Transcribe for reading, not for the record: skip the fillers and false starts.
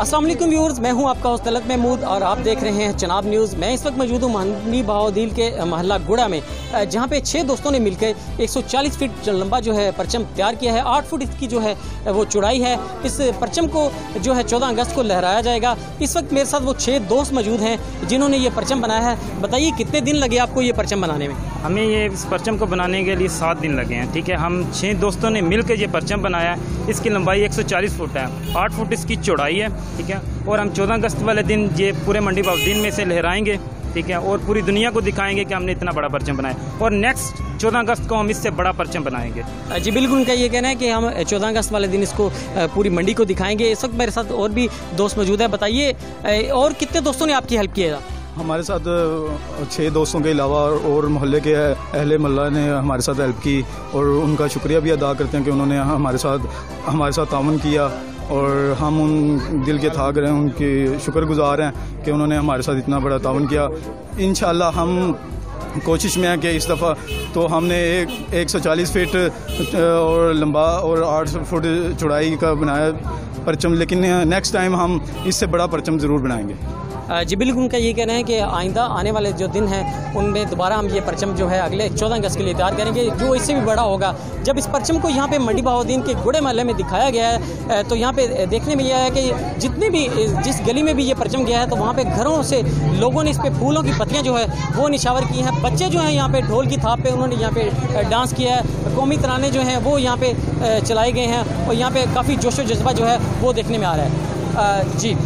अस्सलाम वालेकुम व्यूअर्स, मैं हूं आपका होस्ट तलत महमूद और आप देख रहे हैं चनाब न्यूज़। मैं इस वक्त मौजूद हूं मंडी बहाउद्दीन के मोहल्ला गुड़ा में, जहां पे 6 दोस्तों ने मिलकर 140 फीट लंबा जो है परचम तैयार किया है। 8 फुट इसकी जो है वो चौड़ाई है। इस परचम को जो है 14 अगस्त को लहराया जाएगा। इस वक्त मेरे साथ वो 6 दोस्त मौजूद हैं जिन्होंने ये परचम बनाया है। बताइए कितने दिन लगे आपको ये परचम बनाने में? हमें ये इस परचम को बनाने के लिए 7 दिन लगे हैं। ठीक है, हम 6 दोस्तों ने मिलकर ये परचम बनाया है। इसकी लंबाई 140 फुट है, 8 फुट इसकी चौड़ाई है। ठीक है, और हम 14 अगस्त वाले दिन ये पूरे मंडी बहाउद्दीन में से लहराएंगे। ठीक है, और पूरी दुनिया को दिखाएंगे कि हमने इतना बड़ा परचम बनाया और नेक्स्ट 14 अगस्त को हम इससे बड़ा परचम बनाएंगे। जी बिल्कुल, उनका ये कहना है कि हम 14 अगस्त वाले दिन इसको पूरी मंडी को दिखाएंगे। इस वक्त मेरे साथ और भी दोस्त मौजूद है। बताइए और कितने दोस्तों ने आपकी हेल्प की है? हमारे साथ 6 दोस्तों के अलावा और मोहल्ले के अहले मोहल्ला ने हमारे साथ हेल्प की और उनका शुक्रिया भी अदा करते हैं कि उन्होंने हमारे साथ ताउन किया और हम उन दिल के थाक रहे हैं, उनके शुक्रगुजार हैं कि उन्होंने हमारे साथ इतना बड़ा ताउन किया। इंशाल्लाह हम कोशिश में है कि इस दफ़ा तो हमने 140 फीट और लंबा और 8 फुट चौड़ाई का बनाया परचम, लेकिन नेक्स्ट टाइम हम इससे बड़ा परचम ज़रूर बनाएंगे। जी बिल्कुल, उनका ये कहना है कि आइंदा आने वाले जो दिन हैं उनमें दोबारा हम ये परचम जो है अगले 14 अगस्त के लिए तैयार करेंगे, जो इससे भी बड़ा होगा। जब इस परचम को यहाँ पे मंडी बहाउद्दीन के गुड़े महल्ले में दिखाया गया है तो यहाँ पे देखने में यह है कि जितने भी जिस गली में भी ये परचम गया है तो वहाँ पे घरों से लोगों ने इस पर फूलों की पत्तियाँ जो है वो निछावर की हैं। बच्चे जो हैं यहाँ पे ढोल की थाप पे उन्होंने यहाँ पे डांस किया है। कौमी तराने जो हैं वो यहाँ पे चलाए गए हैं और यहाँ पे काफ़ी जोशो जज्बा जो है वो देखने में आ रहा है। जी।